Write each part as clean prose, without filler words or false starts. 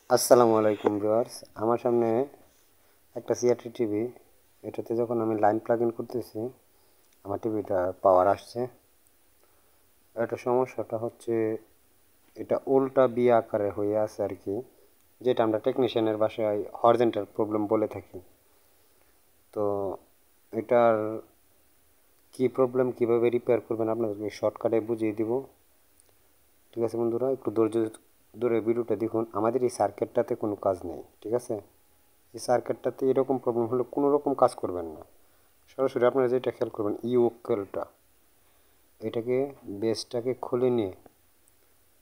আসসালামু আলাইকুম ভিউয়ার্স, আমার সামনে একটা সিআরটি টিভি। এটাতে যখন আমি লাইন প্লাগ ইন করতেছি আমার টিভিটা পাওয়ার আসছে। এটা সমস্যাটা হচ্ছে এটা উল্টা বি আকারে হয়ে আছে আর কি, যেটা আমরা টেকনিশিয়ানের ভাষায় হরিজন্টাল প্রবলেম বলে থাকি। তো এটার কি প্রবলেম, কিভাবে রিপেয়ার করবেন আপনাদেরকে শর্টকাটে বুঝিয়ে দিব। ঠিক আছে বন্ধুরা, একটু ধৈর্য ধরে ভিডিওটা দেখুন। আমাদের এই সার্কিটটাতে কোনো কাজ নেই, ঠিক আছে? এই সার্কিটটাতে এরকম প্রবলেম হলে কোনো রকম কাজ করবেন না। সরাসরি আপনারা যেটা খেয়াল করবেন, ইউকেলটা এটাকে বেসটাকে খুলে নিয়ে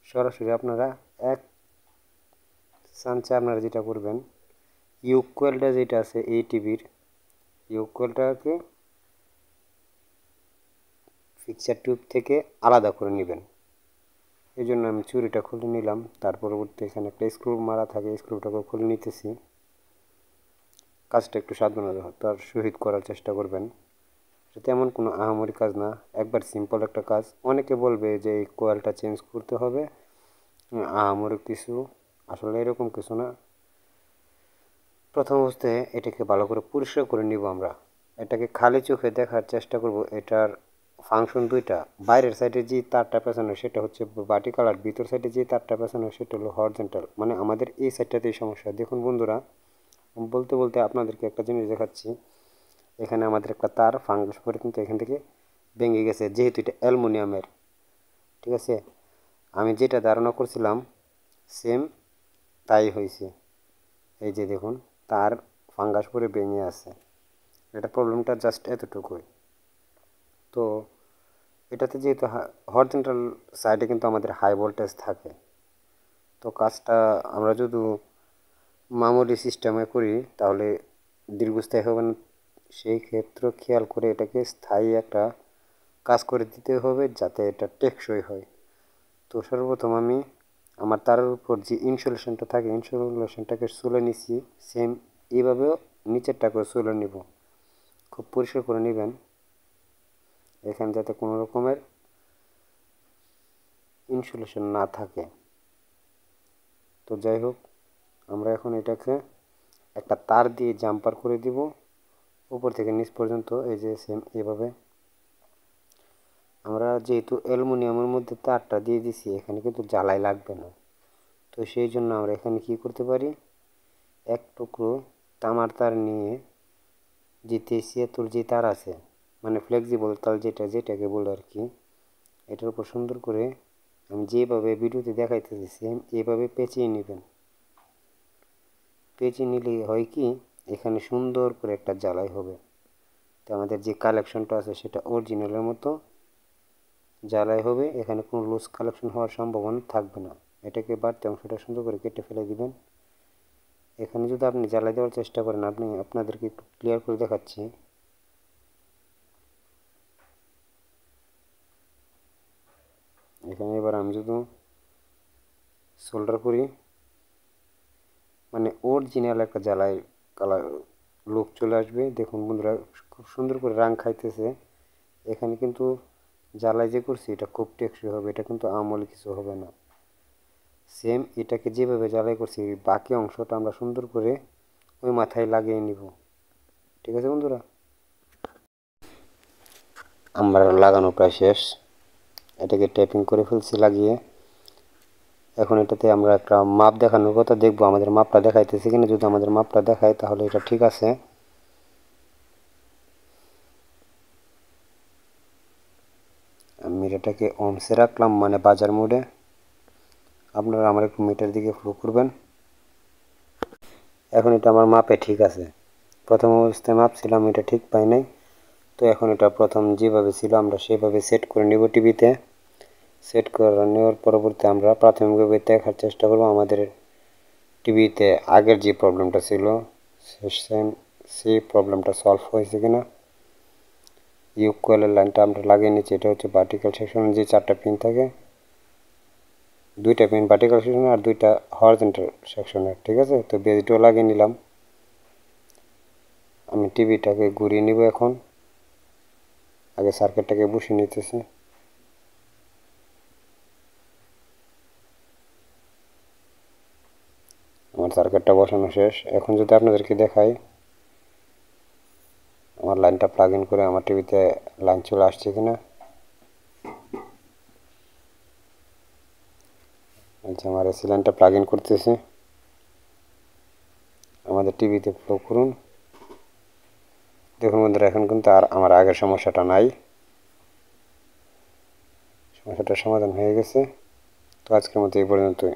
সরাসরি আপনারা এক চান্সে আপনারা যেটা করবেন, ইউকোয়েলটা যেটা আছে এই টিভির ইউকোয়েলটাকে ফিক্সার টিউব থেকে আলাদা করে নেবেন। এই জন্য আমি চুরিটা খুলে নিলাম। তার পরবর্তী এখানে একটা স্ক্রু মারা থাকে, স্ক্রুটাকে খুলে নিতেছি। কাজটা একটু সাবধানতার সহিত করার চেষ্টা করবেন। এটা তেমন কোনো আহামরি কাজ না, একবার সিম্পল একটা কাজ। অনেকে বলবে যে এই কোয়েলটা চেঞ্জ করতে হবে, আহামরি কিছু, আসলে এরকম কিছু না। প্রথম অবস্থায় এটাকে ভালো করে পরিষ্কার করে নিব আমরা। এটাকে খালি চোখে দেখার চেষ্টা করব। এটার ফাংশন দুইটা। বাইরের সাইডে যে তারটা পেছানো সেটা হচ্ছে বাটি কালার, ভিতর সাইডে যে তারটা পেছানো সেটা হলো হরিজন্টাল, মানে আমাদের এই সাইডটাতেই সমস্যা। দেখুন বন্ধুরা, বলতে বলতে আপনাদেরকে একটা জিনিস দেখাচ্ছি। এখানে আমাদের একটা তার ফাঙ্গাস পরে কিন্তু এখান থেকে ভেঙে গেছে, যেহেতু এটা অ্যালুমিনিয়ামের। ঠিক আছে, আমি যেটা ধারণা করছিলাম সেম তাই হয়েছে। এই যে দেখুন, তার ফাঙ্গাস পরে ভেঙে আছে। এটা প্রবলেমটা জাস্ট এতটুকুই। তো এটাতে যেহেতু হরিজন্টাল সাইডে কিন্তু আমাদের হাই ভোল্টেজ থাকে, তো কাজটা আমরা যদি মামুলি সিস্টেমে করি তাহলে দীর্ঘস্থায়ী হবে না। সেই ক্ষেত্রে খেয়াল করে এটাকে স্থায়ী একটা কাজ করে দিতে হবে যাতে এটা টেকসই হয়। তো সর্বপ্রথম আমি আমার তারের উপর যে ইনসুলেশনটা থাকে ইনসুলেশনটাকে সুলে নিছি। সেম এইভাবেও নিচেরটাকেও সুলে নিব। খুব পরিষ্কার করে নেবেন, এখানে যাতে কোনো রকমের ইনসুলেশন না থাকে। তো যাই হোক, আমরা এখন এটাকে একটা তার দিয়ে জাম্পার করে দিব উপর থেকে নিচ পর্যন্ত। এই যে সেম এভাবে আমরা যেহেতু অ্যালুমিনিয়ামের মধ্যে তারটা দিয়ে দিছি, এখানে কিন্তু জ্বালাই লাগবে না। তো সেই জন্য আমরা এখানে কি করতে পারি, এক টুকরো তামার তার নিয়ে যে 73 যে তার আছে, মানে ফ্লেক্সিবল তার যেটাকে বলে আর কি, এটার উপর সুন্দর করে আমি যেভাবে ভিডিওতে দেখাইতেছি সেম এভাবে পেঁচিয়ে নেবেন। পেঁচিয়ে নিলে হয় কি, এখানে সুন্দর করে একটা জ্বালাই হবে। তো আমাদের যে কালেকশনটা আছে সেটা অরিজিনালের মতো জ্বালাই হবে। এখানে কোনো লুজ কালেকশন হওয়ার সম্ভাবনা থাকবে না। এটাকে বাড়তি অংশটা সুন্দর করে কেটে ফেলে দিবেন। এখানে যদি আপনি জ্বালাই দেওয়ার চেষ্টা করেন, আপনাদেরকে একটু ক্লিয়ার করে দেখাচ্ছি। এখানে এবার আমি যদি সোল্ডার করি, মানে অরিজিনাল একটা জ্বালাই কালার লুক চলে আসবে। দেখুন বন্ধুরা, খুব সুন্দর করে রাং খাইতেছে। এখানে কিন্তু জ্বালাই যে করছি এটা খুব টেকসই হবে, এটা কিন্তু আমল কিছু হবে না। সেম এটাকে যেভাবে জ্বালাই করছি বাকি অংশটা আমরা সুন্দর করে ওই মাথায় লাগিয়ে নিব। ঠিক আছে বন্ধুরা, আমার লাগানো প্রায় শেষ। এটাকে ট্যাপিং করে ফেলছি লাগিয়ে। এখন এটাতে আমরা একটা মাপ দেখানোর কথা দেখবো, আমাদের মাপটা দেখাইতেছে কিনা। যদি আমাদের মাপটা দেখায় তাহলে এটা ঠিক আছে। আমি এটাকে ওমসে রাখলাম, মানে বাজার মোডে। আপনারা আমার একটু মিটার দিকে ফলো করবেন। এখন এটা আমার মাপে ঠিক আছে। প্রথম অবস্থায় মাপছিলাম, এটা ঠিক পাই নাই। তো এখন এটা প্রথম যেভাবে ছিল আমরা সেভাবে সেট করে নেব টিভিতে। সেট করে নেওয়ার পরবর্তী আমরা প্রাথমিকভাবে দেখার চেষ্টা করব আমাদের টিভিতে আগের যে প্রবলেমটা ছিল সেম সেই প্রবলেমটা সলভ হয়েছে কিনা। ইউকোয়েলের লাইনটা আমরা লাগিয়ে নিচ্ছি। এটা হচ্ছে ভার্টিক্যাল সেকশনের যে 4টা পিন থাকে, 2টা পিন ভার্টিক্যাল সেকশনের আর 2টা হরিজন্টাল সেকশনের। ঠিক আছে, তো বেজটাও লাগিয়ে নিলাম। আমি টিভিটাকে ঘুরিয়ে নিব। এখন আগে সার্কিটটাকে বসিয়ে নিতেছি। আমার সার্কিটটা বসানো শেষ। এখন যদি আপনাদেরকে দেখাই আমার লাইনটা প্লাগ ইন করে আমার টিভিতে লাইন চলে আসছে কিনা। আচ্ছা, আমার এসি লাইনটা প্লাগ ইন করতেছি। আমাদের টিভিতে ফ্লো করুন। দেখুন বন্ধুরা, এখন কিন্তু আর আমার আগের সমস্যাটা নাই, সমস্যাটার সমাধান হয়ে গেছে। তো আজকের মতো এই পর্যন্তই।